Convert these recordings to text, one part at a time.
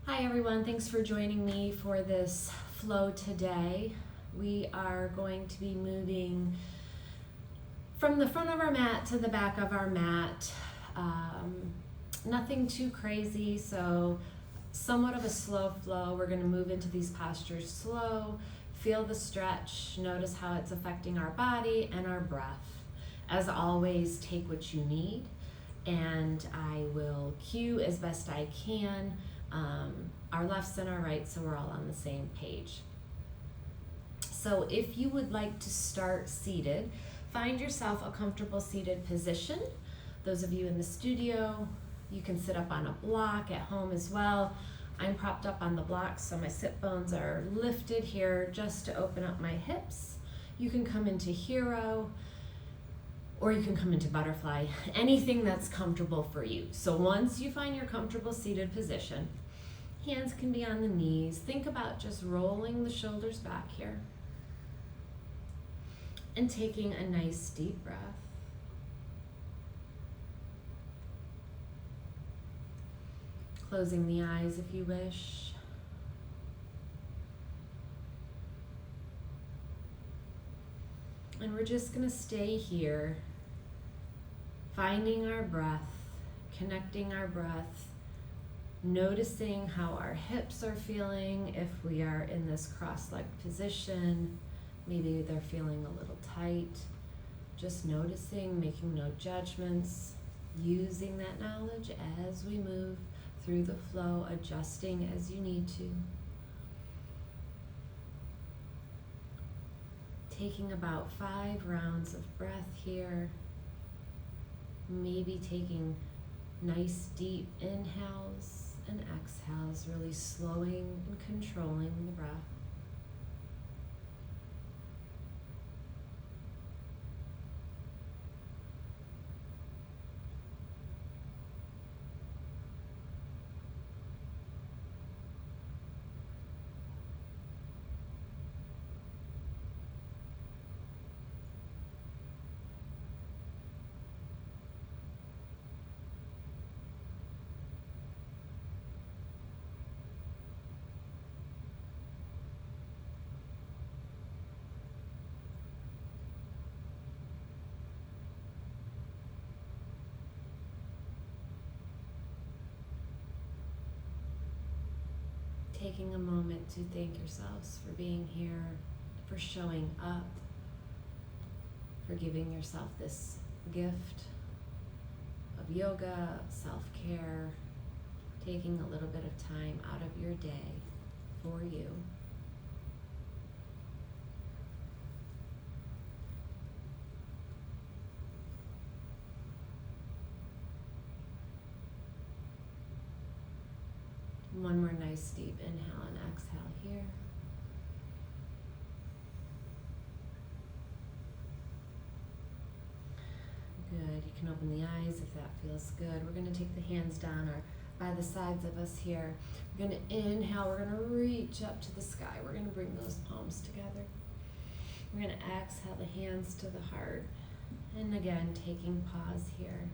Hi everyone, thanks for joining me for this flow today. We are going to be moving from the front of our mat to the back of our mat. Nothing too crazy, so somewhat of a slow flow. We're going to move into these postures slow, feel the stretch, notice how it's affecting our body and our breath. As always, take what you need, and I will cue as best I can our lefts and our rights so we're all on the same page. So if you would like to start seated, find yourself a comfortable seated position. Those of you in the studio, you can sit up on a block at home as well. I'm propped up on the block, so my sit bones are lifted here just to open up my hips. You can come into hero, or you can come into butterfly, anything that's comfortable for you. So once you find your comfortable seated position, hands can be on the knees. Think about just rolling the shoulders back here and taking a nice deep breath. Closing the eyes if you wish. And we're just going to stay here, finding our breath, connecting our breath, noticing how our hips are feeling if we are in this cross-legged position. Maybe they're feeling a little tight. Just noticing, making no judgments, using that knowledge as we move through the flow, adjusting as you need to. Taking about 5 rounds of breath here. Maybe taking nice deep inhales and exhales, really slowing and controlling the breath. Taking a moment to thank yourselves for being here, for showing up, for giving yourself this gift of yoga, self-care, taking a little bit of time out of your day for you. One more nice deep inhale and exhale here. Good. You can open the eyes if that feels good. We're going to take the hands down or by the sides of us here. We're going to inhale. We're going to reach up to the sky. We're going to bring those palms together. We're going to exhale the hands to the heart. And again, taking pause here.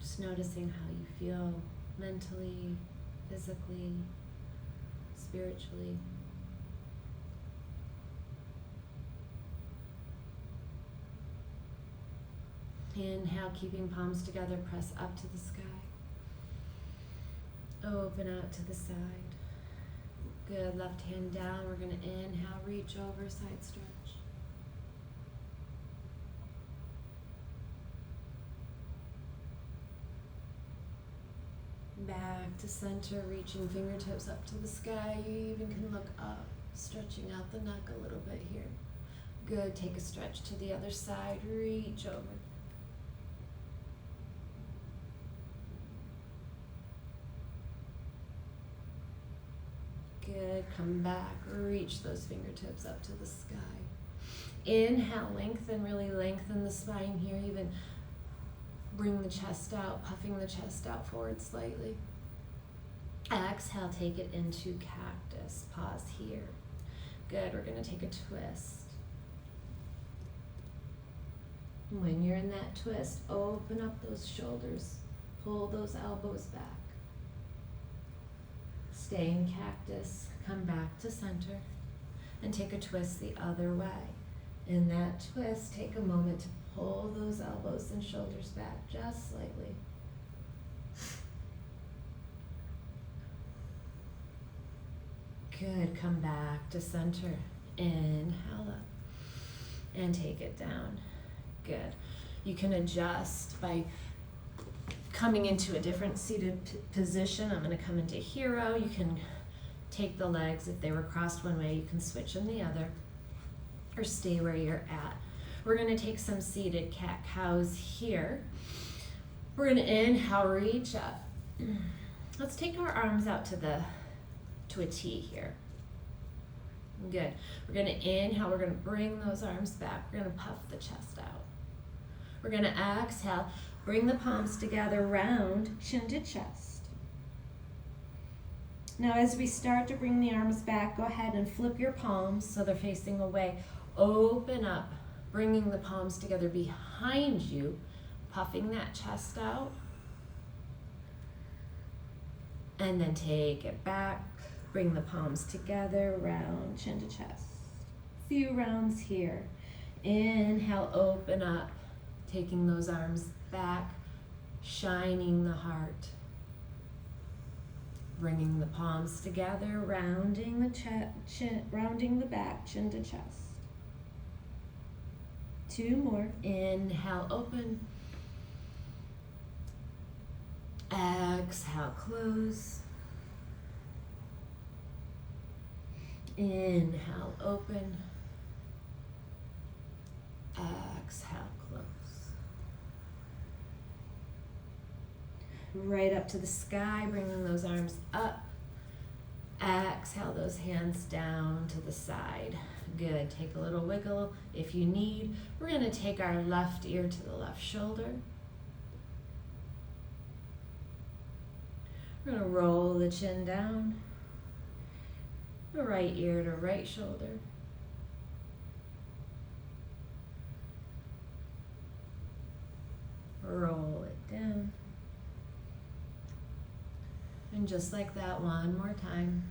Just noticing how you feel mentally, physically, spiritually. Inhale, keeping palms together, press up to the sky. Open out to the side. Good, left hand down. We're going to inhale, reach over, side stretch. Back to center, reaching fingertips up to the sky. You even can look up, stretching out the neck a little bit here. Good, take a stretch to the other side, reach over. Good, come back, reach those fingertips up to the sky. Inhale, lengthen, really lengthen the spine here, even bring the chest out, puffing the chest out forward slightly. Exhale, take it into cactus. Pause here. Good, we're going to take a twist. When you're in that twist, open up those shoulders. Pull those elbows back. Stay in cactus, come back to center, and take a twist the other way. In that twist, take a moment to pull those elbows and shoulders back just slightly. Good, come back to center. Inhale up and take it down. Good. You can adjust by coming into a different seated position. I'm going to come into hero. You can take the legs, if they were crossed one way, you can switch them the other, or stay where you're at. We're going to take some seated cat-cows here. We're going to inhale, reach up. Let's take our arms out to a T here. Good. We're going to inhale. We're going to bring those arms back. We're going to puff the chest out. We're going to exhale. Bring the palms together, round, chin to chest. Now as we start to bring the arms back, go ahead and flip your palms so they're facing away. Open up, bringing the palms together behind you, puffing that chest out. And then take it back, bring the palms together, round, chin to chest. Few rounds here. Inhale, open up, taking those arms back, shining the heart. Bringing the palms together, rounding the back, chin to chest. Two more. Inhale, open. Exhale, close. Inhale, open. Exhale, close. Right up to the sky, bringing those arms up. Exhale those hands down to the side. Good, take a little wiggle if you need. We're going to take our left ear to the left shoulder. We're going to roll the chin down. The right ear to right shoulder. Roll it down. And just like that, one more time.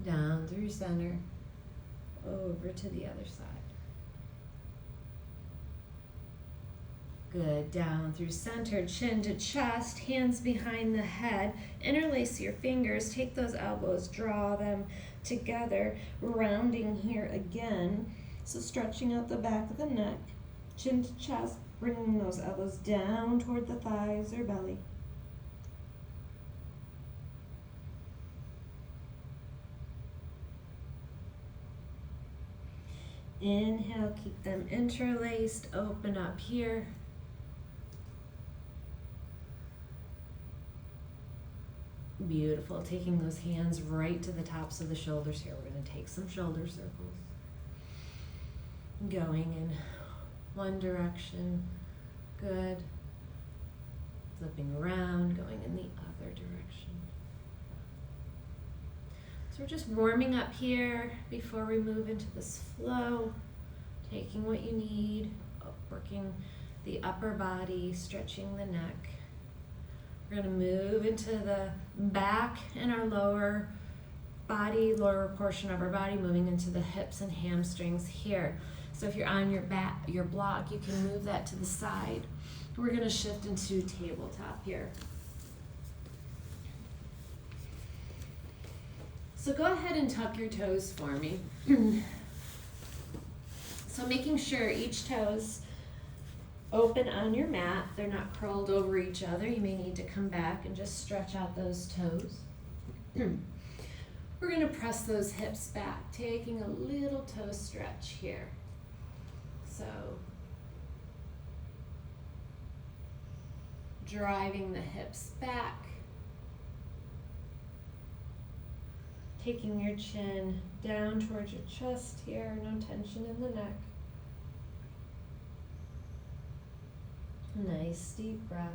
Down through center, over to the other side. Good, down through center, chin to chest, hands behind the head. Interlace your fingers, take those elbows, draw them together, rounding here again. So stretching out the back of the neck, chin to chest, bringing those elbows down toward the thighs or belly. Inhale, keep them interlaced, open up here. Beautiful, taking those hands right to the tops of the shoulders here. We're going to take some shoulder circles. Going in one direction, good. Flipping around, going in the other direction. So we're just warming up here before we move into this flow, taking what you need, working the upper body, stretching the neck. We're going to move into the back and our lower body, lower portion of our body, moving into the hips and hamstrings here. So if you're on your back, your block, you can move that to the side. We're going to shift into tabletop here. So go ahead and tuck your toes for me. So making sure each toe's open on your mat. They're not curled over each other. You may need to come back and just stretch out those toes. We're going to press those hips back, taking a little toe stretch here. So driving the hips back, taking your chin down towards your chest here, no tension in the neck. Nice deep breath.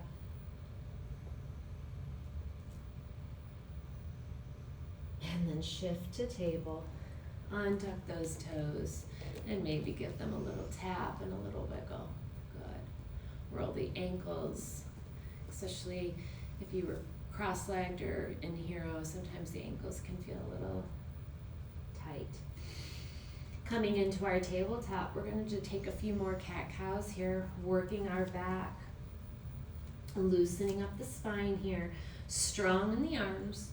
And then shift to table. Untuck those toes and maybe give them a little tap and a little wiggle. Good. Roll the ankles. especially if you were cross-legged or in hero, sometimes the ankles can feel a little tight. Coming into our tabletop, we're going to take a few more cat-cows here, working our back, loosening up the spine here, strong in the arms.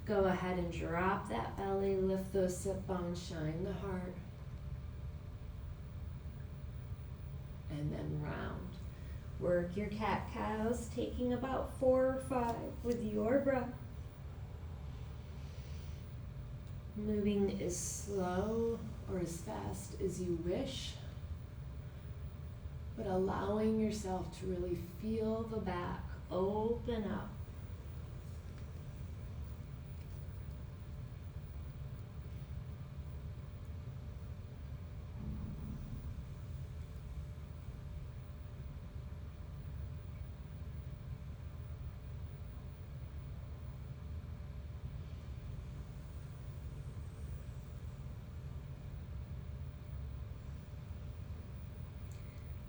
Go ahead and drop that belly, lift those sit bones, shine the heart. And then round. Work your cat-cows, taking about 4 or 5 with your breath. Moving as slow or as fast as you wish, but allowing yourself to really feel the back open up.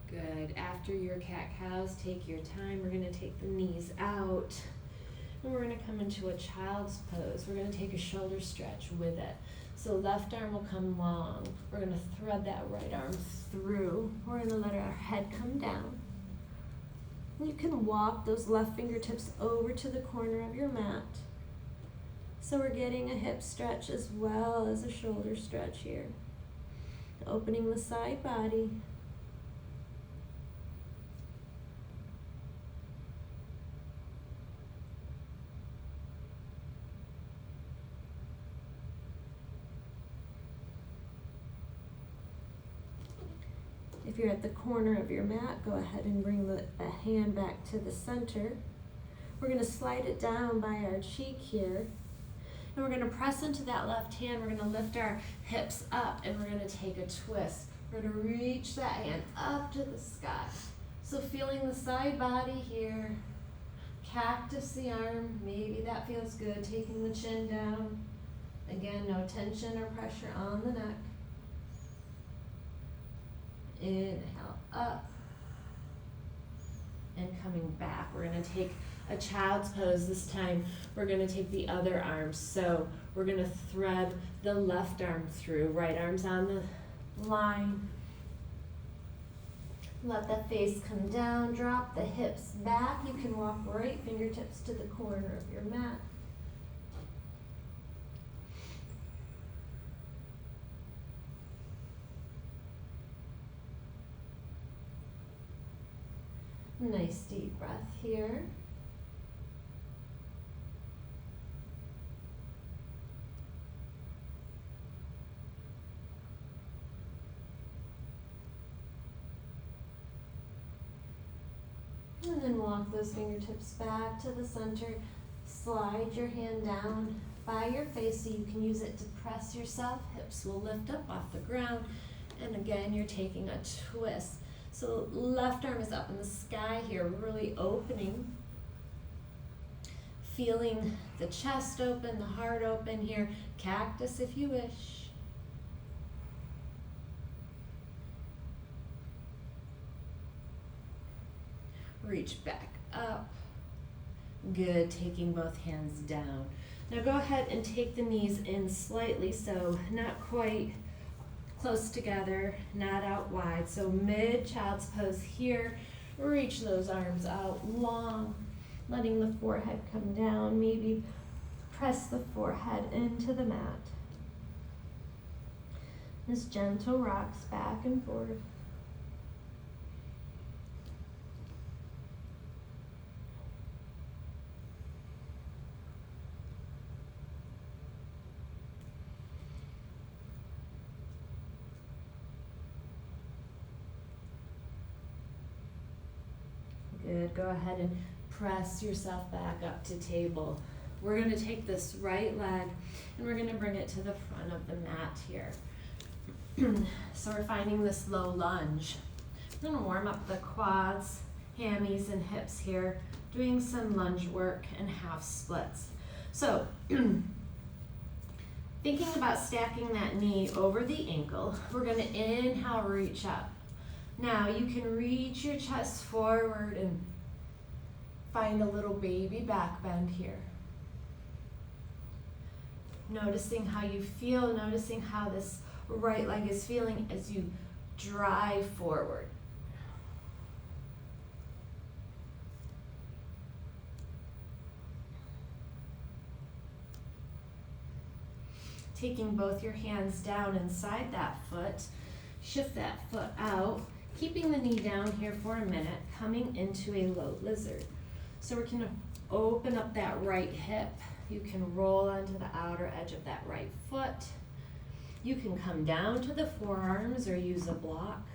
Good. After your cat-cows, take your time. We're going to take the knees out. And we're going to come into a child's pose. We're going to take a shoulder stretch with it. So left arm will come long. We're going to thread that right arm through. We're going to let our head come down. You can walk those left fingertips over to the corner of your mat. So we're getting a hip stretch as well as a shoulder stretch here. Opening the side body. If you're at the corner of your mat, go ahead and bring a hand back to the center. We're going to slide it down by our cheek here. And we're going to press into that left hand. We're going to lift our hips up and we're going to take a twist. We're going to reach that hand up to the sky. So feeling the side body here. Cactus the arm. Maybe that feels good. Taking the chin down. Again, no tension or pressure on the neck. Inhale up and coming back. We're going to take a child's pose this time. We're going to take the other arm. So we're going to thread the left arm through. Right arm's on the line. Let the face come down. Drop the hips back. You can walk right fingertips to the corner of your mat. Nice deep breath here. And then walk those fingertips back to the center. Slide your hand down by your face so you can use it to press yourself. Hips will lift up off the ground. And again, you're taking a twist. So left arm is up in the sky here, really opening. Feeling the chest open, the heart open here. Cactus if you wish. Reach back up. Good, taking both hands down. Now go ahead and take the knees in slightly, so not quite close together, not out wide. So mid child's pose here. Reach those arms out long, letting the forehead come down. Maybe press the forehead into the mat. This gentle rocks back and forth. Good. Go ahead and press yourself back up to table. We're going to take this right leg and we're going to bring it to the front of the mat here. So we're finding this low lunge. We're going to warm up the quads, hammies, and hips here, doing some lunge work and half splits. So thinking about stacking that knee over the ankle, we're going to inhale, reach up. Now you can reach your chest forward and Find a little baby back bend here. Noticing how you feel, noticing how this right leg is feeling as you drive forward. Taking both your hands down inside that foot, shift that foot out, keeping the knee down here for a minute, coming into a low lizard. So we're gonna open up that right hip. You can roll onto the outer edge of that right foot. You can come down to the forearms or use a block.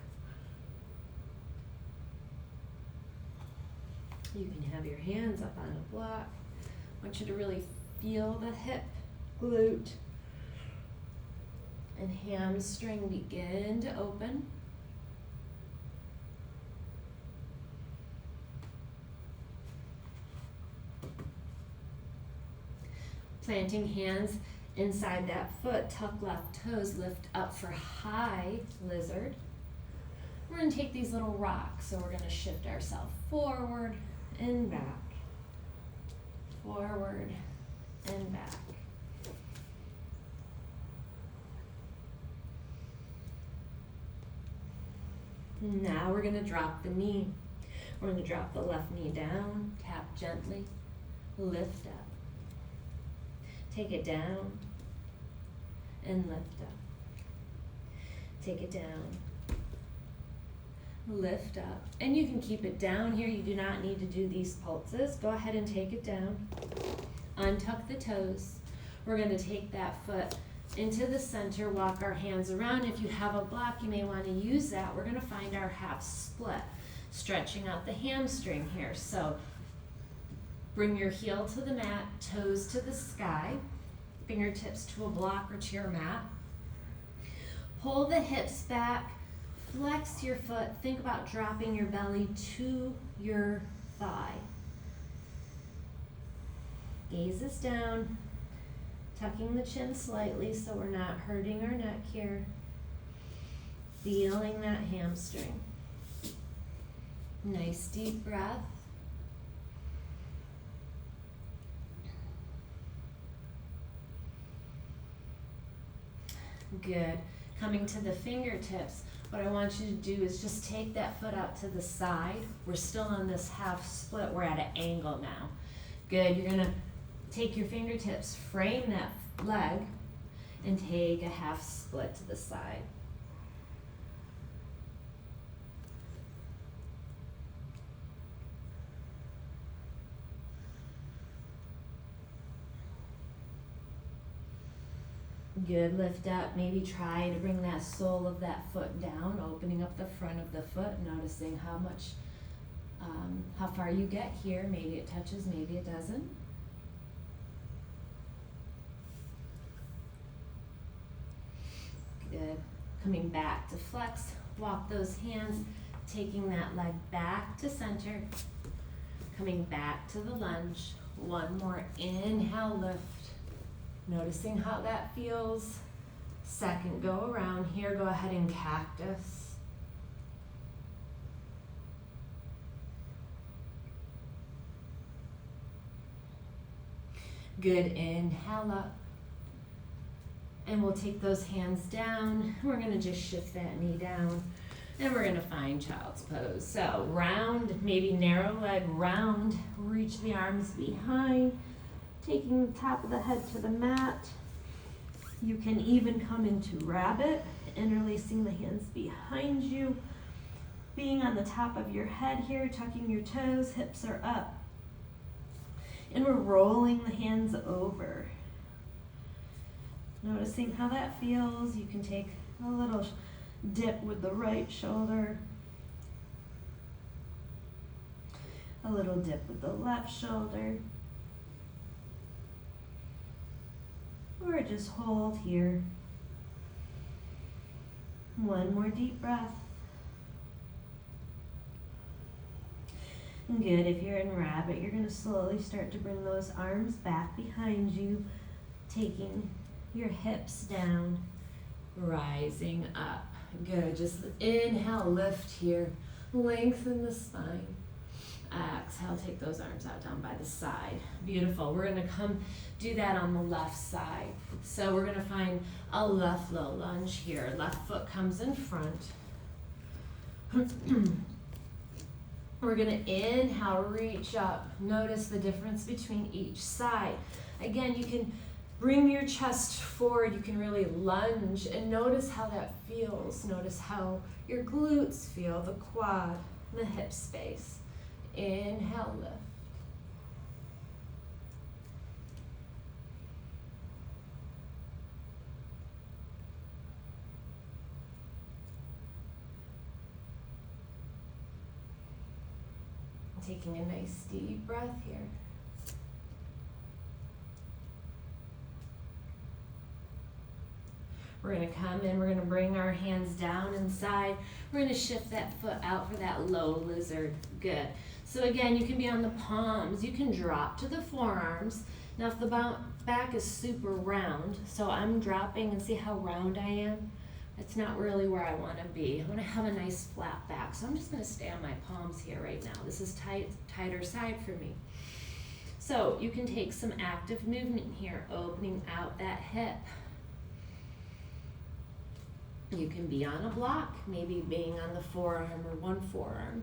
You can have your hands up on a block. I want you to really feel the hip, glute, and hamstring begin to open. Planting hands inside that foot, tuck left toes, lift up for high lizard. We're gonna take these little rocks, so we're gonna shift ourselves forward and back, forward and back. Now we're gonna drop the knee. We're gonna drop the left knee down, tap gently, lift up. Take it down and lift up. Take it down, lift up. And you can keep it down here. You do not need to do these pulses. Go ahead and take it down. Untuck the toes. We're gonna take that foot into the center, walk our hands around. If you have a block, you may want to use that. We're going to find our half split, stretching out the hamstring here. So bring your heel to the mat, toes to the sky, fingertips to a block or to your mat. Pull the hips back, flex your foot. Think about dropping your belly to your thigh. Gaze is down. Tucking the chin slightly so we're not hurting our neck here. Feeling that hamstring. Nice deep breath. Good. Coming to the fingertips, what I want you to do is just take that foot out to the side. We're still on this half split. We're at an angle now. Good. You're gonna take your fingertips, frame that leg, and take a half split to the side. Good, lift up, maybe try to bring that sole of that foot down, opening up the front of the foot, noticing how much, how far you get here. Maybe it touches, maybe it doesn't. Good. Coming back to flex, walk those hands, taking that leg back to center, coming back to the lunge. One more inhale, lift. Noticing how that feels. Second go around here, go ahead and cactus. Good, inhale up. And we'll take those hands down. We're gonna just shift that knee down and we're gonna find child's pose. So round, maybe narrow leg round, reach the arms behind, taking the top of the head to the mat. You can even come into rabbit, interlacing the hands behind you, being on the top of your head here, tucking your toes, hips are up. And we're rolling the hands over. Noticing how that feels. You can take a little dip with the right shoulder, a little dip with the left shoulder, or just hold here. One more deep breath. Good. If you're in rabbit, you're going to slowly start to bring those arms back behind you, taking your hips down, rising up. Good. Just inhale, lift here. Lengthen the spine. Exhale, take those arms out down by the side. Beautiful. We're gonna come do that on the left side. So we're gonna find a left low lunge here. Left foot comes in front. We're gonna inhale, reach up. Notice the difference between each side. Again, you can bring your chest forward. You can really lunge and notice how that feels. Notice how your glutes feel, the quad, the hip space. Inhale, lift. Taking a nice deep breath here. We're going to come in, we're going to bring our hands down inside. We're going to shift that foot out for that low lizard. Good. So again, you can be on the palms. You can drop to the forearms. Now if the back is super round, so I'm dropping and see how round I am? It's not really where I want to be. I want to have a nice flat back. So I'm just going to stay on my palms here right now. This is tighter side for me. So you can take some active movement here, opening out that hip. You can be on a block, maybe being on the forearm or one forearm.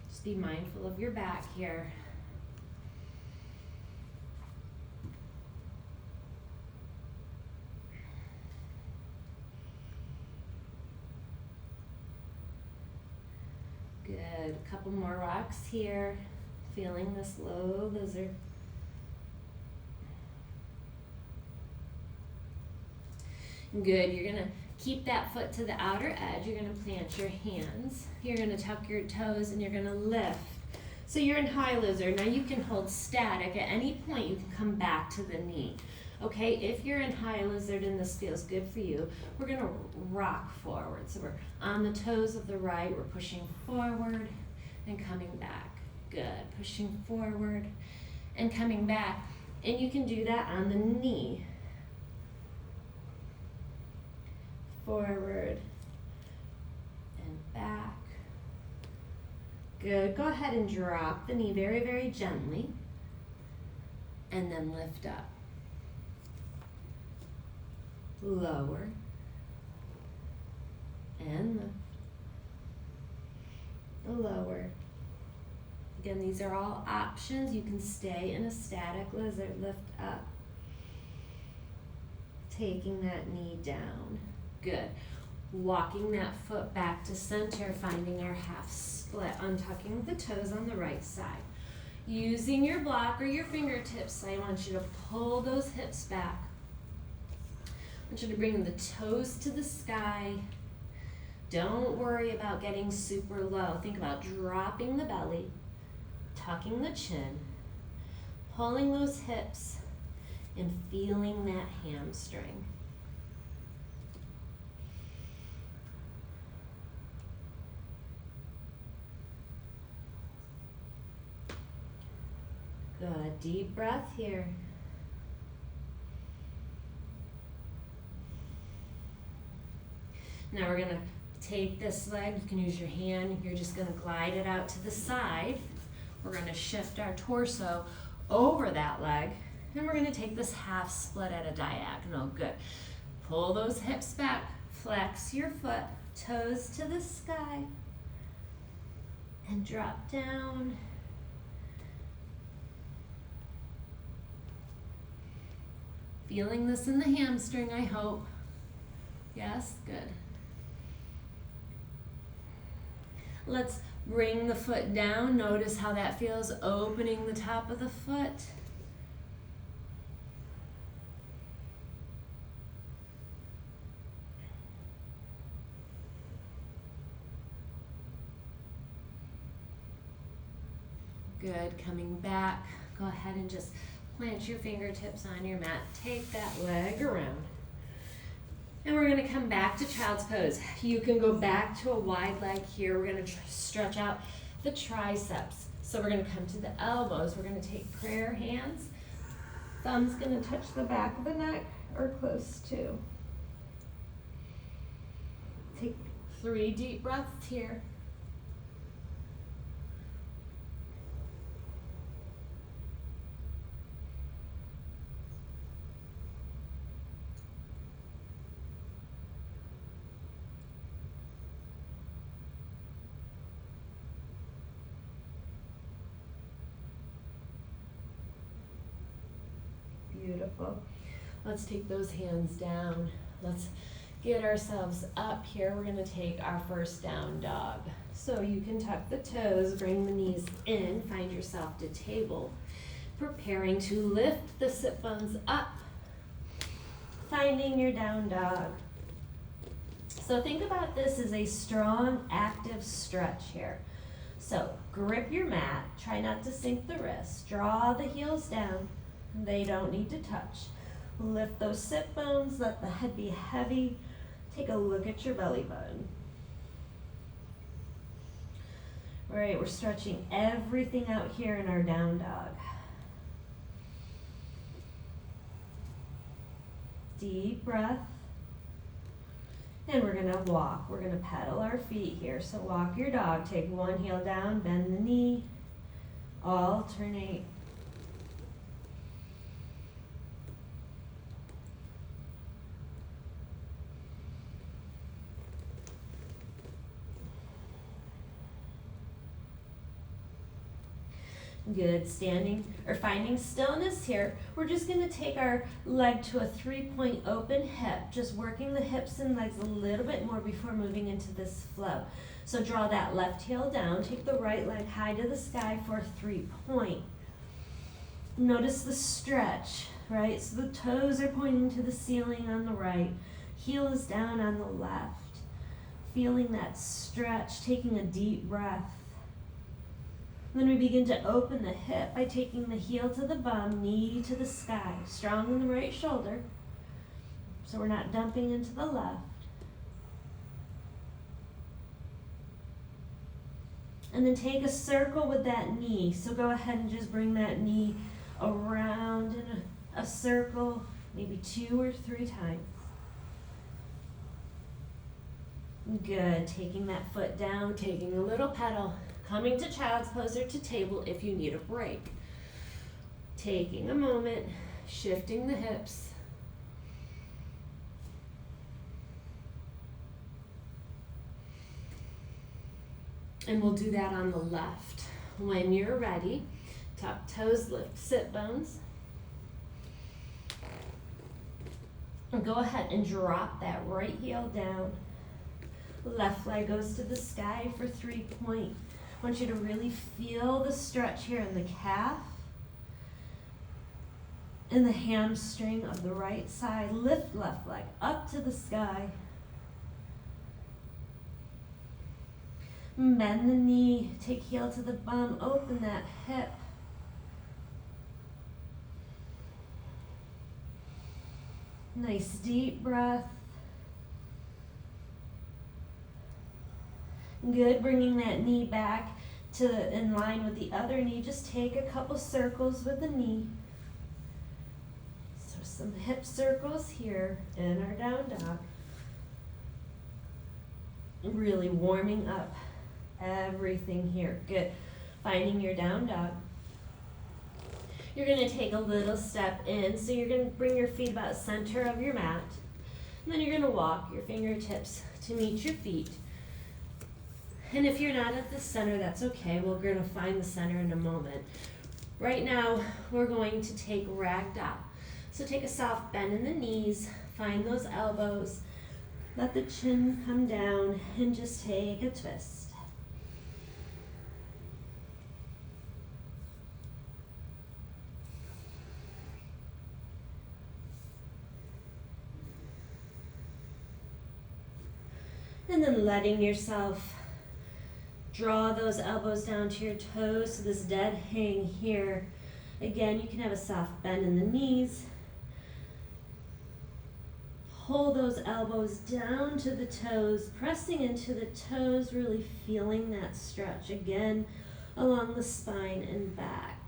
Just be mindful of your back here. Good, a couple more rocks here. Feeling this low lizard. Good, you're gonna keep that foot to the outer edge. You're gonna plant your hands. You're gonna tuck your toes and you're gonna lift. So you're in high lizard. Now you can hold static. At any point you can come back to the knee. Okay, if you're in high lizard and this feels good for you, we're gonna rock forward. So we're on the toes of the right, we're pushing forward and coming back. Good, pushing forward and coming back. And you can do that on the knee. Forward and back. Good, go ahead and drop the knee very, very gently and then lift up. Lower and lift. Lower. Again, these are all options. You can stay in a static lizard, lift up. Taking that knee down. Good. Walking that foot back to center, finding our half split, untucking the toes on the right side. Using your block or your fingertips, I want you to pull those hips back. I want you to bring the toes to the sky. Don't worry about getting super low. Think about dropping the belly, tucking the chin, pulling those hips, and feeling that hamstring. Good, deep breath here. Now we're gonna take this leg, you can use your hand, you're just gonna glide it out to the side. We're gonna shift our torso over that leg, and we're gonna take this half split at a diagonal. Good. Pull those hips back, flex your foot, toes to the sky, and drop down. Feeling this in the hamstring, I hope. Yes, good. Let's bring the foot down. Notice how that feels, opening the top of the foot. Good, coming back. Go ahead and just plant your fingertips on your mat. Take that leg around. And we're gonna come back to child's pose. You can go back to a wide leg here. We're gonna stretch out the triceps. So we're gonna come to the elbows. We're gonna take prayer hands. Thumb's gonna touch the back of the neck or close to. Take 3 deep breaths here. Beautiful. Let's take those hands down. Let's get ourselves up here. We're gonna take our first down dog. So you can tuck the toes, bring the knees in, find yourself to table. Preparing to lift the sit bones up. Finding your down dog. So think about this as a strong, active stretch here. So grip your mat, try not to sink the wrists, draw the heels down, they don't need to touch. Lift those sit bones, let the head be heavy. Take a look at your belly button. All right, we're stretching everything out here in our down dog. Deep breath. And we're gonna walk. We're gonna pedal our feet here. So walk your dog. Take one heel down, bend the knee. Alternate. Good, standing or finding stillness here. We're just gonna take our leg to a 3-point open hip, just working the hips and legs a little bit more before moving into this flow. So draw that left heel down, take the right leg high to the sky for a 3-point. Notice the stretch, right? So the toes are pointing to the ceiling on the right, heel is down on the left. Feeling that stretch, taking a deep breath. Then we begin to open the hip by taking the heel to the bum, knee to the sky, strong in the right shoulder, so we're not dumping into the left. And then take a circle with that knee, so go ahead and just bring that knee around in a circle, maybe 2 or 3 times. Good, taking that foot down, taking a little pedal. Coming to child's pose or to table if you need a break. Taking a moment, shifting the hips. And we'll do that on the left. When you're ready, tuck toes, lift sit bones. And go ahead and drop that right heel down. Left leg goes to the sky for 3-point. I want you to really feel the stretch here in the calf and the hamstring of the right side. Lift left leg up to the sky. Bend the knee, take heel to the bum, open that hip. Nice deep breath. Good, bringing that knee back to in line with the other knee. Just take a couple circles with the knee. So some hip circles here in our down dog. Really warming up everything here. Good. Finding your down dog. You're going to take a little step in. So you're going to bring your feet about center of your mat. And then you're going to walk your fingertips to meet your feet. And if you're not at the center, that's okay. We're going to find the center in a moment. Right now, we're going to take ragdoll. So take a soft bend in the knees, find those elbows, let the chin come down, and just take a twist. And then letting yourself draw those elbows down to your toes, so this dead hang here. Again, you can have a soft bend in the knees. Pull those elbows down to the toes, pressing into the toes, really feeling that stretch again along the spine and back.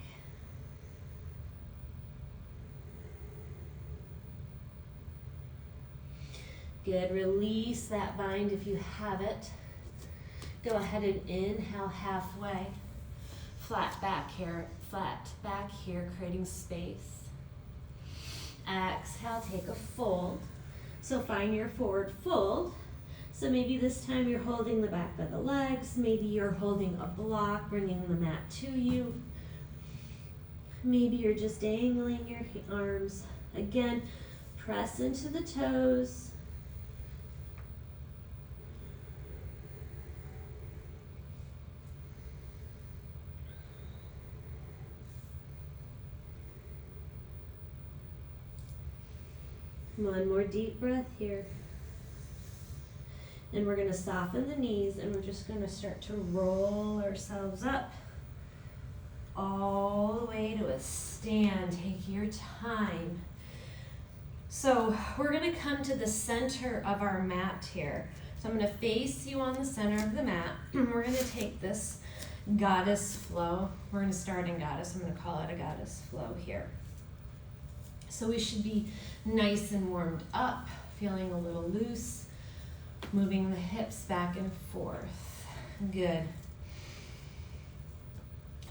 Good, release that bind if you have it. Go ahead and inhale halfway. Flat back here, creating space. Exhale, take a fold. So find your forward fold. So maybe this time you're holding the back of the legs. Maybe you're holding a block, bringing the mat to you. Maybe you're just dangling your arms Again, press into the toes. One more deep breath here. And we're going to soften the knees, and we're just going to start to roll ourselves up all the way to a stand. Take your time. So we're going to come to the center of our mat here. So I'm going to face you on the center of the mat. We're going to take this goddess flow. We're going to start in goddess. I'm going to call it a goddess flow here. So we should be nice and warmed up, feeling a little loose, moving the hips back and forth. Good.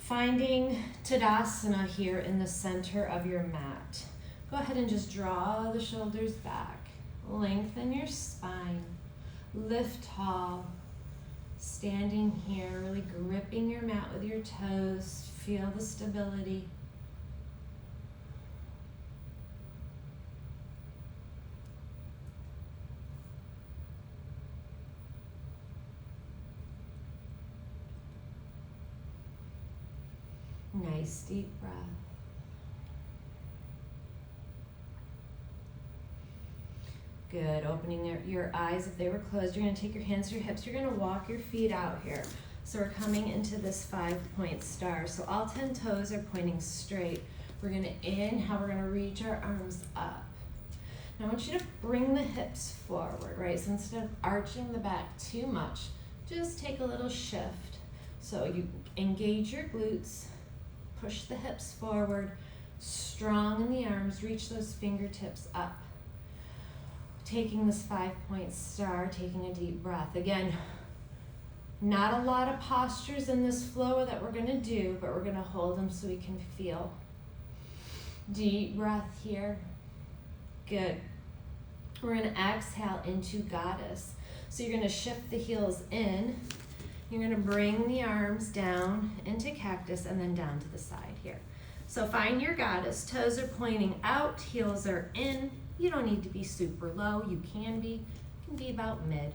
Finding Tadasana here in the center of your mat. Go ahead and just draw the shoulders back. Lengthen your spine. Lift tall. Standing here, really gripping your mat with your toes. Feel the stability. Nice deep breath. Good. Opening your eyes if they were closed. You're going to take your hands to your hips. You're going to walk your feet out here. So we're coming into this 5-point star. So all 10 toes are pointing straight. We're going to inhale. We're going to reach our arms up. Now I want you to bring the hips forward, right? So instead of arching the back too much, just take a little shift. So you engage your glutes. Push the hips forward, strong in the arms, reach those fingertips up. Taking this 5-point star, taking a deep breath. Again, not a lot of postures in this flow that we're gonna do, but we're gonna hold them so we can feel. Deep breath here. Good. We're gonna exhale into goddess. So you're gonna shift the heels in. You're going to bring the arms down into cactus and then down to the side here. So find your goddess. Toes are pointing out, heels are in. You don't need to be super low. You can be about mid.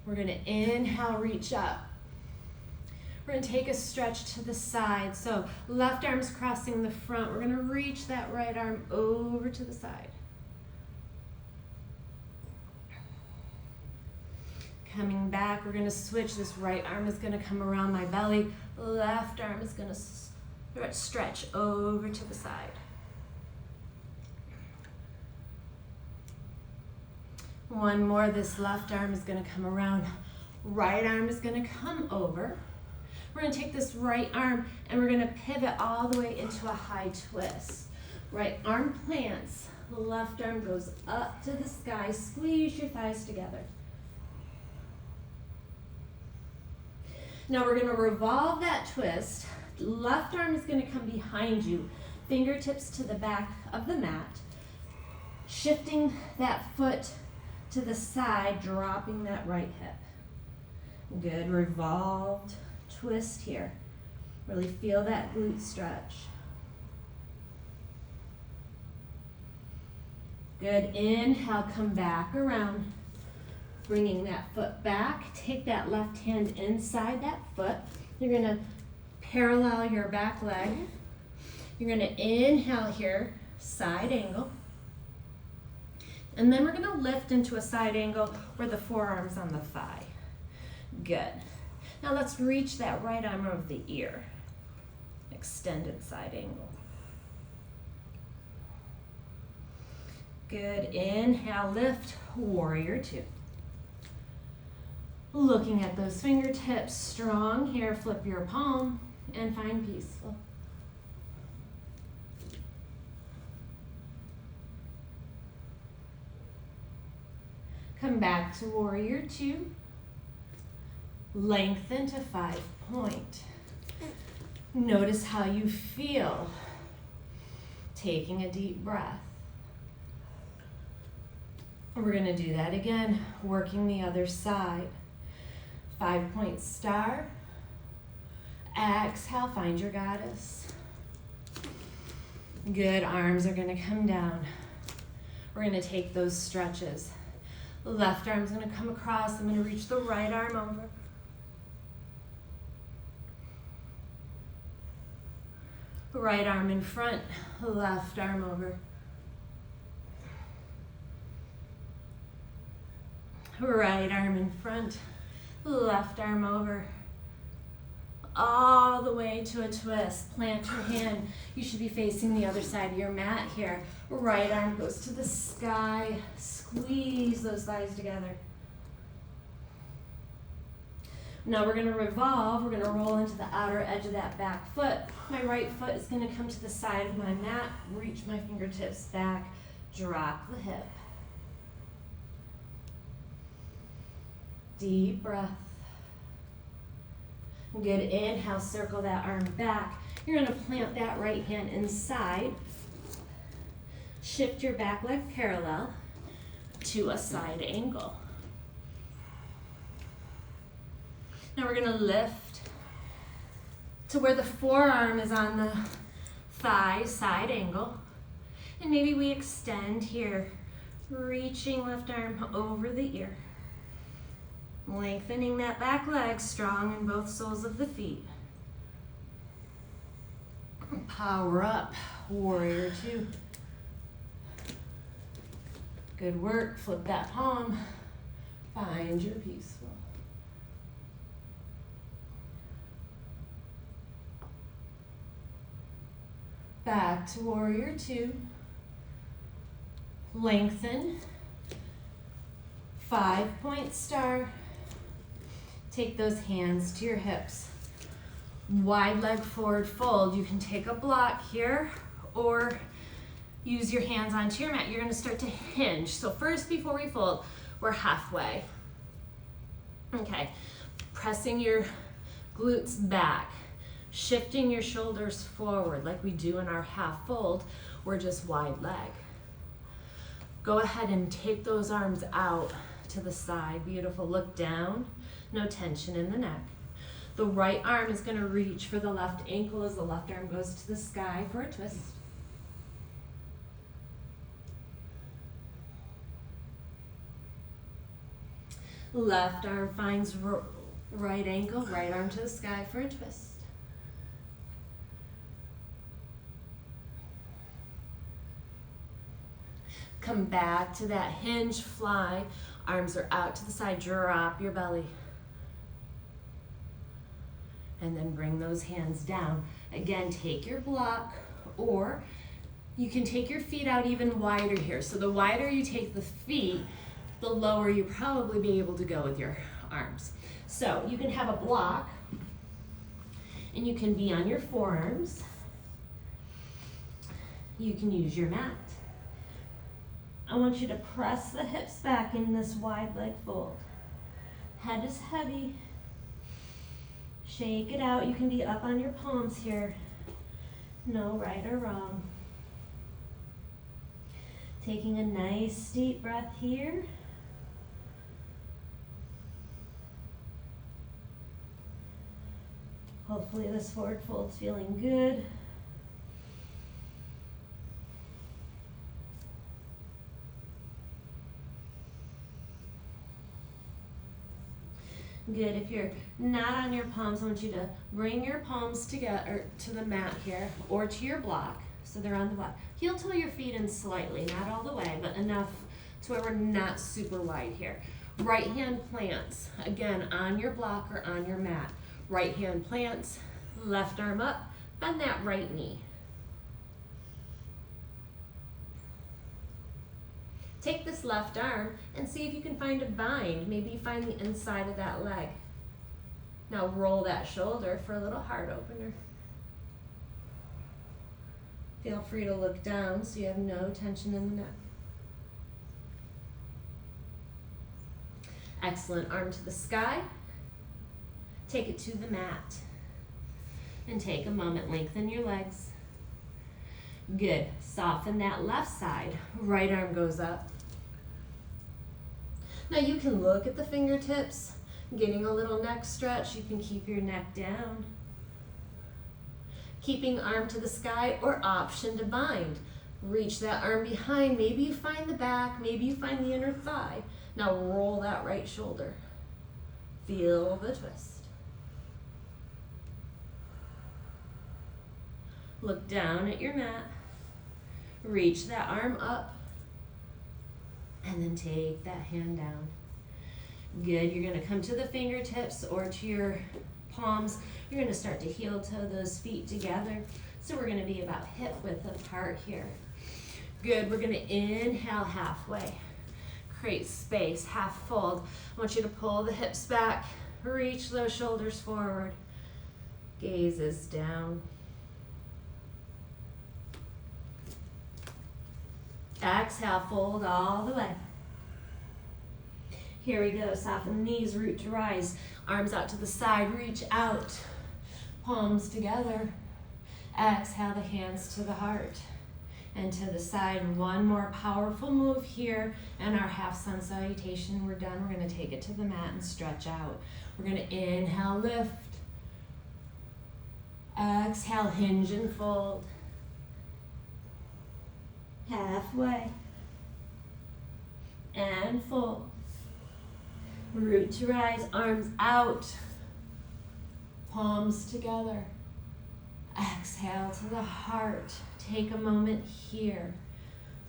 We're going to inhale, reach up. We're going to take a stretch to the side. So left arm's crossing the front. We're going to reach that right arm over to the side. Coming back, we're going to switch. This right arm is going to come around my belly. Left arm is going to stretch over to the side. One more. This left arm is going to come around. Right arm is going to come over. We're going to take this right arm and we're going to pivot all the way into a high twist. Right arm plants. Left arm goes up to the sky. Squeeze your thighs together. Now we're going to revolve that twist. Left arm is going to come behind you. Fingertips to the back of the mat. Shifting that foot to the side, dropping that right hip. Good. Revolved twist here. Really feel that glute stretch. Good. Inhale, come back around. Bringing that foot back, take that left hand inside that foot. You're gonna parallel your back leg. You're gonna inhale here, side angle. And then we're gonna lift into a side angle where the forearm's on the thigh. Good. Now let's reach that right arm over the ear. Extended side angle. Good. Inhale, lift, warrior two. Looking at those fingertips, strong here, flip your palm and find peaceful. Come back to warrior two. Lengthen to 5-point. Notice how you feel. Taking a deep breath. We're going to do that again, working the other side. 5-point star. Exhale, find your goddess. Good, arms are gonna come down. We're gonna take those stretches. The left arm's gonna come across. I'm gonna reach the right arm over. Right arm in front, left arm over. Right arm in front, left arm over. All the way to a twist. Plant your hand. You should be facing the other side of your mat here. Right arm goes to the sky. Squeeze those thighs together. Now we're gonna revolve. We're gonna roll into the outer edge of that back foot. My right foot is gonna come to the side of my mat. Reach my fingertips back. Drop the hip. Deep breath. Good, inhale, circle that arm back. You're gonna plant that right hand inside. Shift your back leg parallel to a side angle. Now we're gonna lift to where the forearm is on the thigh, side angle. And maybe we extend here, reaching left arm over the ear. Lengthening that back leg, strong in both soles of the feet. Power up, warrior two. Good work, flip that palm. Find your peaceful. Back to warrior two. Lengthen. 5-point star. Take those hands to your hips. Wide leg forward fold. You can take a block here or use your hands onto your mat. You're gonna start to hinge. So first, before we fold, we're halfway. Okay, pressing your glutes back, shifting your shoulders forward like we do in our half fold. We're just wide leg. Go ahead and take those arms out to the side. Beautiful, look down. No tension in the neck. The right arm is going to reach for the left ankle as the left arm goes to the sky for a twist. Left arm finds right ankle, right arm to the sky for a twist. Come back to that hinge fly. Arms are out to the side, drop your belly. And then bring those hands down. Again, take your block, or you can take your feet out even wider here. So the wider you take the feet, the lower you probably be able to go with your arms. So you can have a block, and you can be on your forearms. You can use your mat. I want you to press the hips back in this wide leg fold. Head is heavy. Shake it out. You can be up on your palms here. No right or wrong. Taking a nice deep breath here. Hopefully this forward fold's feeling good. Good. If you're not on your palms, I want you to bring your palms together to the mat here or to your block. So they're on the block. Heel toe your feet in slightly, not all the way, but enough to where we're not super wide here. Right hand plants, again, on your block or on your mat. Right hand plants, left arm up, bend that right knee. Take this left arm and see if you can find a bind. Maybe you find the inside of that leg. Now roll that shoulder for a little heart opener. Feel free to look down so you have no tension in the neck. Excellent. Arm to the sky. Take it to the mat. And take a moment. Lengthen your legs. Good. Soften that left side. Right arm goes up. Now you can look at the fingertips, getting a little neck stretch. You can keep your neck down. Keeping arm to the sky or option to bind. Reach that arm behind. Maybe you find the back, maybe you find the inner thigh. Now roll that right shoulder. Feel the twist. Look down at your mat. Reach that arm up. And then take that hand down. Good, you're gonna come to the fingertips or to your palms. You're gonna start to heel toe those feet together. So we're gonna be about hip width apart here. Good, we're gonna inhale halfway. Create space, half fold. I want you to pull the hips back, reach those shoulders forward. Gazes down. Exhale, fold all the way. Here we go, soften the knees, root to rise. Arms out to the side, reach out. Palms together. Exhale, the hands to the heart. And to the side, one more powerful move here. And our half sun salutation, we're done. We're gonna take it to the mat and stretch out. We're gonna inhale, lift. Exhale, hinge and fold. Halfway. And fold. Root to rise, arms out. Palms together. Exhale to the heart. Take a moment here.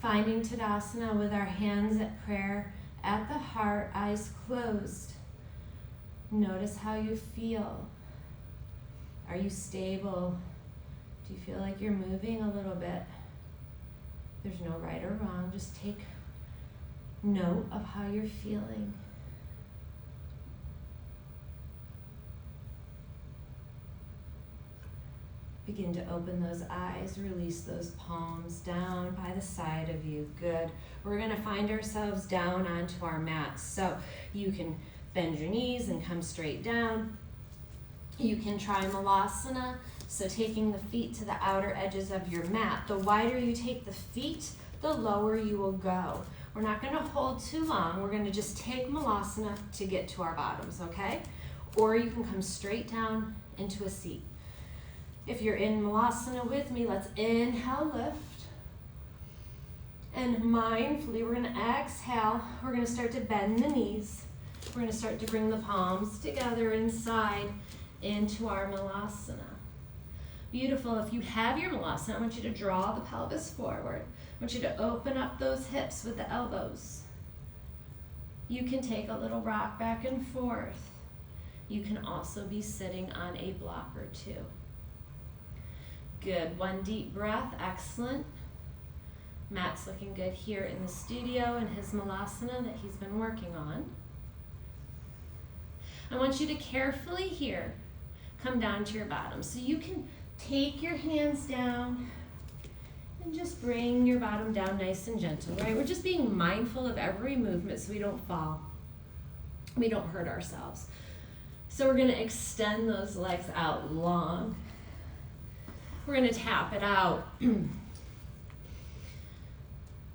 Finding Tadasana with our hands at prayer at the heart, eyes closed. Notice how you feel. Are you stable? Do you feel like you're moving a little bit? There's no right or wrong. Just take note of how you're feeling. Begin to open those eyes, release those palms down by the side of you. Good. We're gonna find ourselves down onto our mats. So you can bend your knees and come straight down. You can try Malasana, so taking the feet to the outer edges of your mat. The wider you take the feet, the lower you will go. We're not gonna hold too long. We're gonna just take Malasana to get to our bottoms, okay? Or you can come straight down into a seat. If you're in Malasana with me, let's inhale, lift. And mindfully, we're gonna exhale. We're gonna start to bend the knees. We're gonna start to bring the palms together inside into our Malasana. Beautiful. If you have your Malasana, I want you to draw the pelvis forward. I want you to open up those hips with the elbows. You can take a little rock back and forth. You can also be sitting on a block or two. Good. One deep breath. Excellent. Matt's looking good here in the studio in his Malasana that he's been working on. I want you to carefully here come down to your bottom. So you can take your hands down and just bring your bottom down nice and gentle, right? We're just being mindful of every movement so we don't fall. We don't hurt ourselves. So we're gonna extend those legs out long. We're gonna tap it out.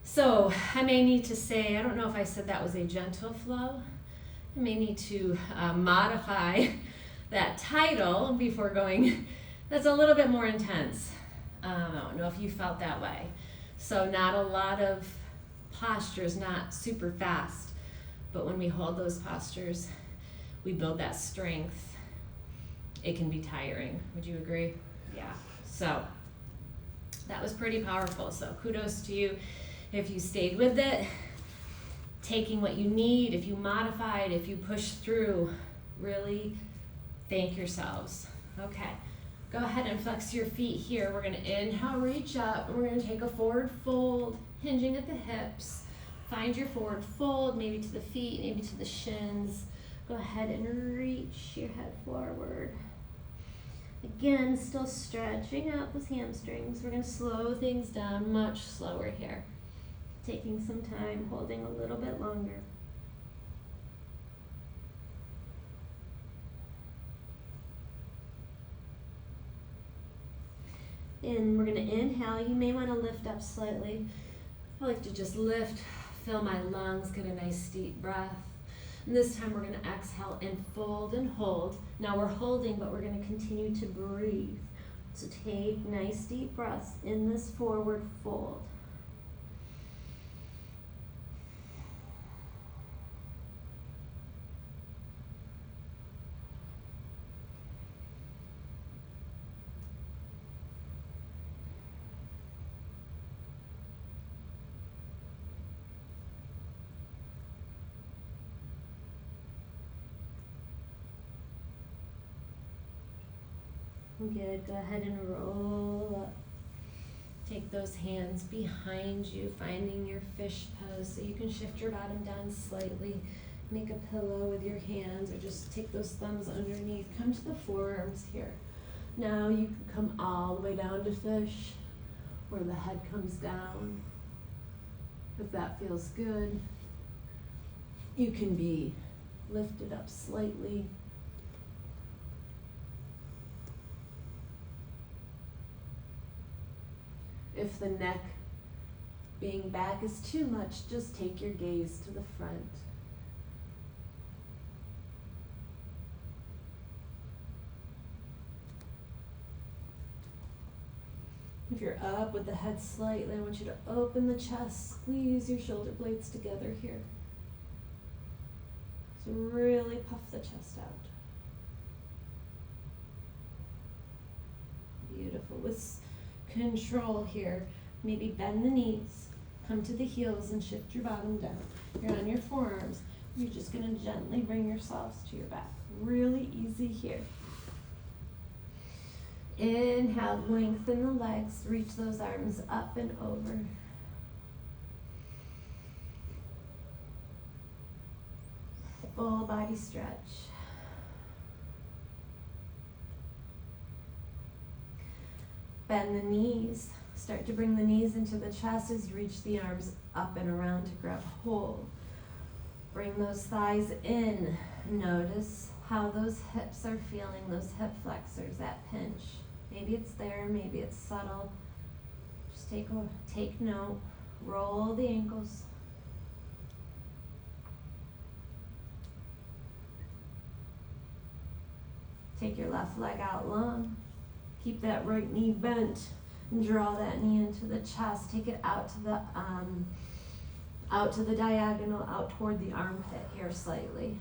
So I may need to say, I don't know if I said that was a gentle flow. I may need to modify that title before going, that's a little bit more intense. I don't know if you felt that way. So not a lot of postures, not super fast, but when we hold those postures, we build that strength. It can be tiring. Would you agree? Yeah. So that was pretty powerful. So kudos to you if you stayed with it, taking what you need, if you modified, if you pushed through, really thank yourselves. Okay, go ahead and flex your feet here. We're gonna inhale, reach up, and we're gonna take a forward fold, hinging at the hips. Find your forward fold, maybe to the feet, maybe to the shins. Go ahead and reach your head forward. Again, still stretching out those hamstrings. We're gonna slow things down much slower here. Taking some time, holding a little bit longer. And we're gonna inhale. You may wanna lift up slightly. I like to just lift, fill my lungs, get a nice deep breath. And this time we're gonna exhale and fold and hold. Now we're holding, but we're gonna continue to breathe. So take nice deep breaths in this forward fold. Good, go ahead and roll up. Take those hands behind you, finding your fish pose, so you can shift your bottom down slightly. Make a pillow with your hands, or just take those thumbs underneath. Come to the forearms here. Now you can come all the way down to fish, where the head comes down. If that feels good, you can be lifted up slightly. If the neck being back is too much, just take your gaze to the front. If you're up with the head slightly, I want you to open the chest, squeeze your shoulder blades together here. So really puff the chest out. Beautiful. With control here, maybe bend the knees, come to the heels and shift your bottom down. You're on your forearms. You're just going to gently bring yourselves to your back. Really easy here. Inhale, lengthen the legs, reach those arms up and over. Full body stretch. Bend the knees. Start to bring the knees into the chest as you reach the arms up and around to grab hold. Bring those thighs in. Notice how those hips are feeling, those hip flexors, that pinch. Maybe it's there, maybe it's subtle. Just take note. Roll the ankles. Take your left leg out long. Keep that right knee bent and draw that knee into the chest. Take it out to the diagonal, out toward the armpit here slightly.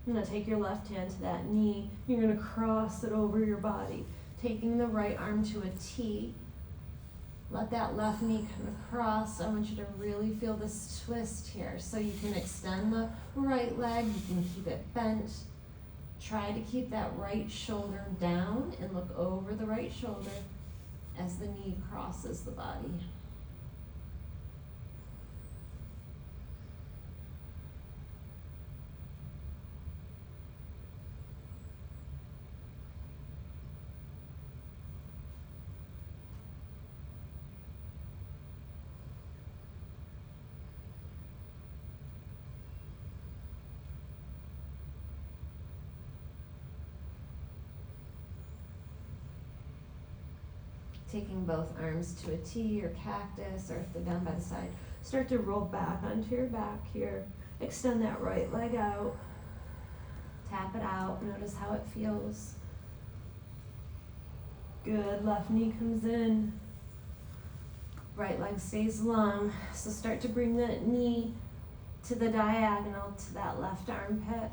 You're going to take your left hand to that knee. You're going to cross it over your body, taking the right arm to a T. Let that left knee kind of cross. I want you to really feel this twist here. So you can extend the right leg, you can keep it bent. Try to keep that right shoulder down and look over the right shoulder as the knee crosses the body. Taking both arms to a T or cactus, or if they're down by the side, start to roll back onto your back here. Extend that right leg out. Tap it out. Notice how it feels. Good. Left knee comes in. Right leg stays long. So start to bring the knee to the diagonal to that left armpit.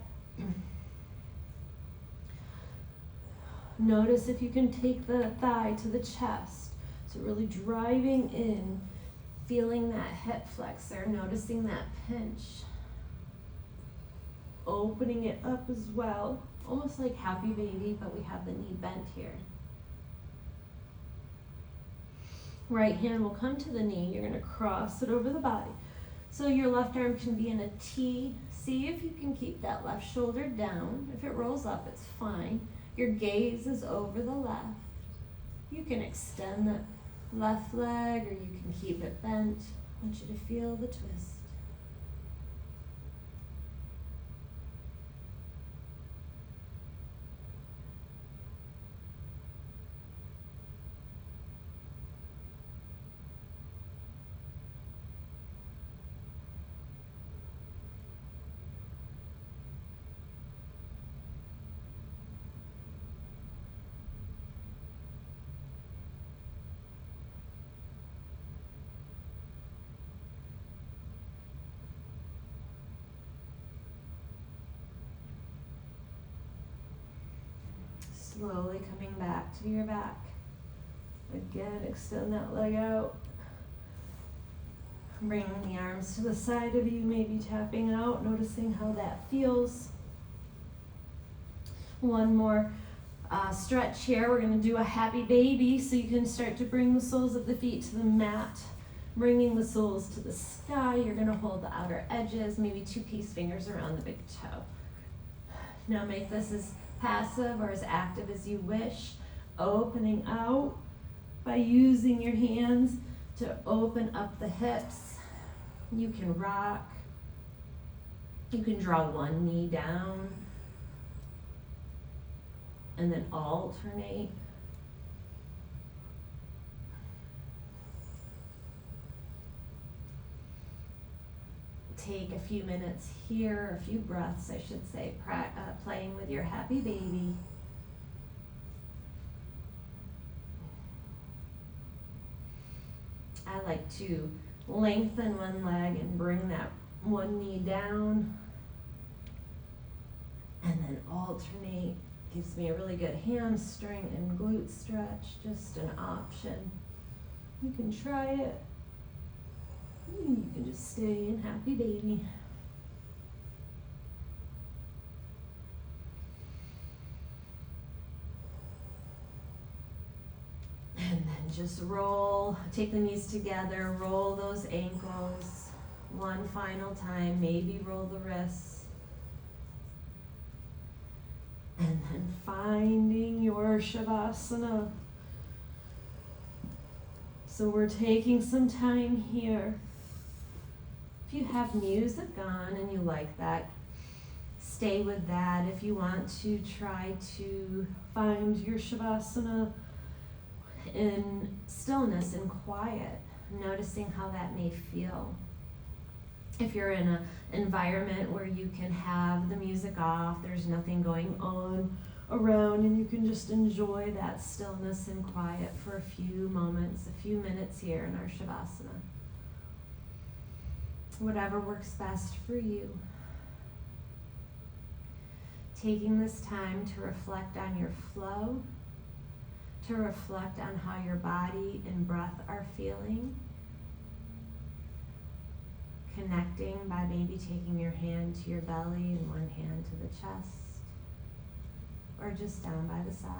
Notice if you can take the thigh to the chest. So really driving in, feeling that hip flexor, noticing that pinch. Opening it up as well, almost like happy baby, but we have the knee bent here. Right hand will come to the knee. You're going to cross it over the body. So your left arm can be in a T. See if you can keep that left shoulder down. If it rolls up, it's fine. Your gaze is over the left. You can extend the left leg or you can keep it bent. I want you to feel the twist. slowly coming back to your back. Again, extend that leg out. Bringing the arms to the side of you, maybe tapping out, noticing how that feels. One more stretch here. We're going to do a happy baby, so you can start to bring the soles of the feet to the mat, bringing the soles to the sky. You're going to hold the outer edges, maybe 2 peace fingers around the big toe. Now make this as passive or as active as you wish, opening out by using your hands to open up the hips. You can rock. You can draw one knee down and then alternate. Take a few minutes here, a few breaths, I should say, playing with your happy baby. I like to lengthen one leg and bring that one knee down and then alternate. Gives me a really good hamstring and glute stretch, just an option. You can try it. You can just stay in happy baby. And then just roll, take the knees together, roll those ankles one final time, maybe roll the wrists. And then finding your Shavasana. So we're taking some time here. If you have music on and you like that, stay with that. If you want to try to find your Shavasana in stillness and quiet, noticing how that may feel. If you're in an environment where you can have the music off, there's nothing going on around, and you can just enjoy that stillness and quiet for a few moments, a few minutes here in our Shavasana. Whatever works best for you. Taking this time to reflect on your flow, to reflect on how your body and breath are feeling. Connecting by maybe taking your hand to your belly and one hand to the chest, or just down by the side.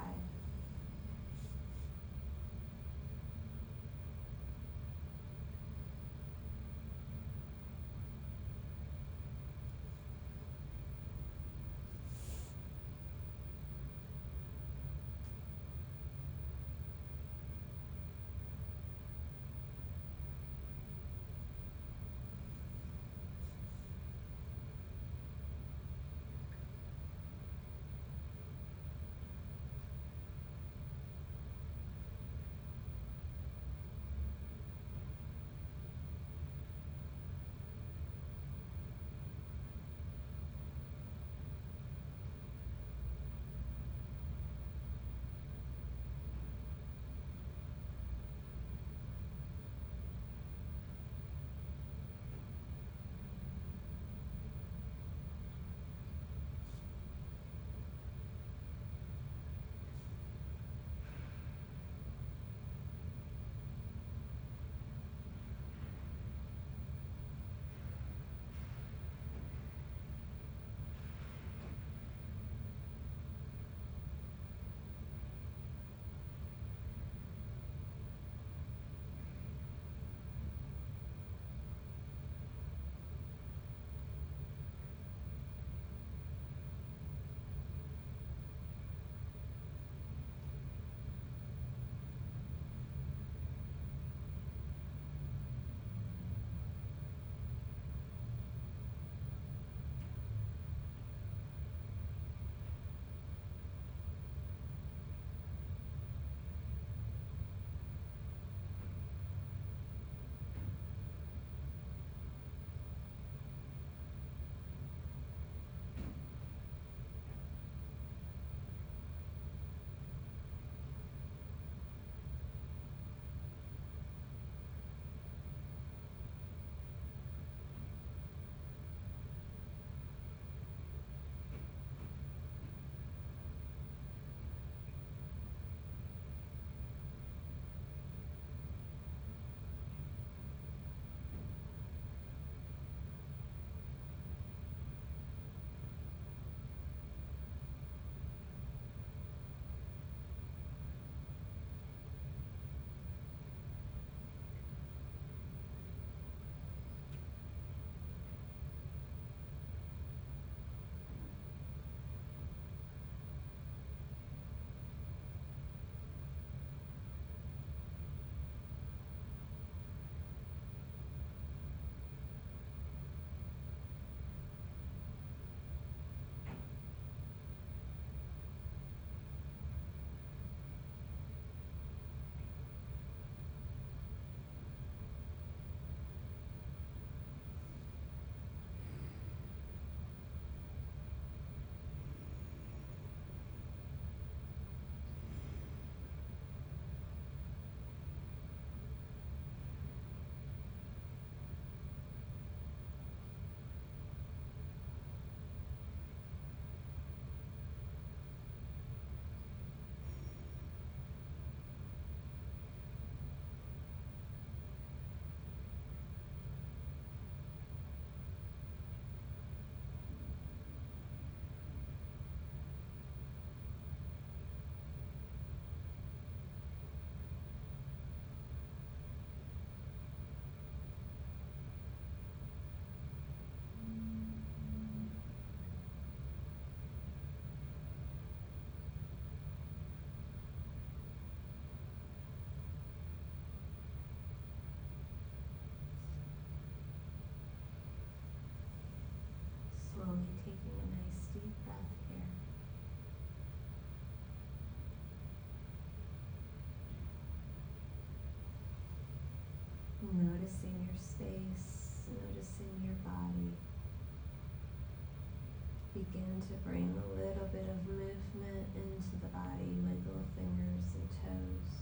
to bring a little bit of movement into the body, wiggle fingers and toes.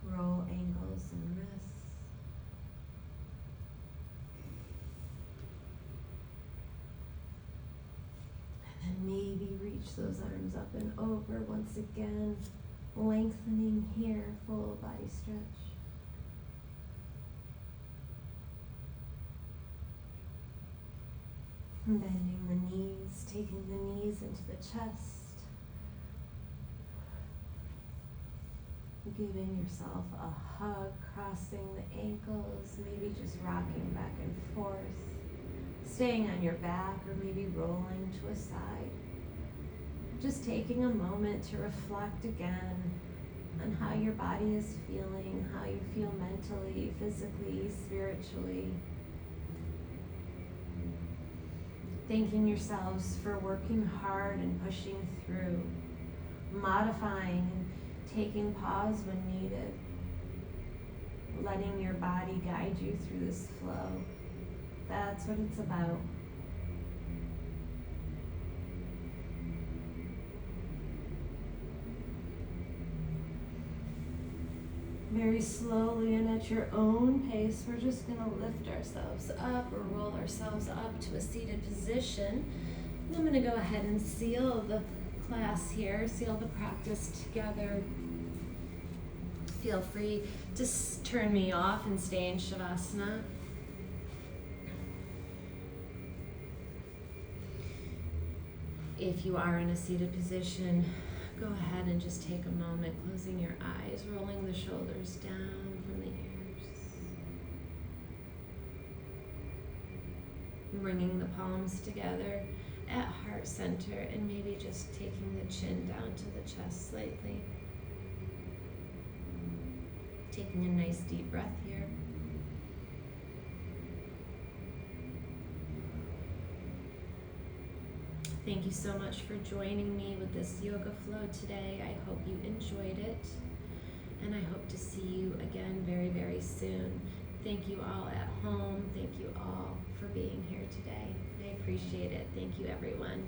Roll ankles and wrists. And then maybe reach those arms up and over once again, lengthening here, full body stretch. Bending the knees, taking the knees into the chest. Giving yourself a hug, crossing the ankles, maybe just rocking back and forth. Staying on your back or maybe rolling to a side. Just taking a moment to reflect again on how your body is feeling, how you feel mentally, physically, spiritually. Thanking yourselves for working hard and pushing through, modifying and taking pause when needed, letting your body guide you through this flow. That's what it's about. Very slowly and at your own pace, we're just going to lift ourselves up or roll ourselves up to a seated position. And I'm going to go ahead and seal the class here, seal the practice together. Feel free to turn me off and stay in Shavasana. If you are in a seated position, go ahead and just take a moment, closing your eyes, rolling the shoulders down from the ears. Bringing the palms together at heart center and maybe just taking the chin down to the chest slightly. Taking a nice deep breath here. Thank you so much for joining me with this yoga flow today. I hope you enjoyed it, and I hope to see you again very, very soon. Thank you all at home. Thank you all for being here today. I appreciate it. Thank you, everyone.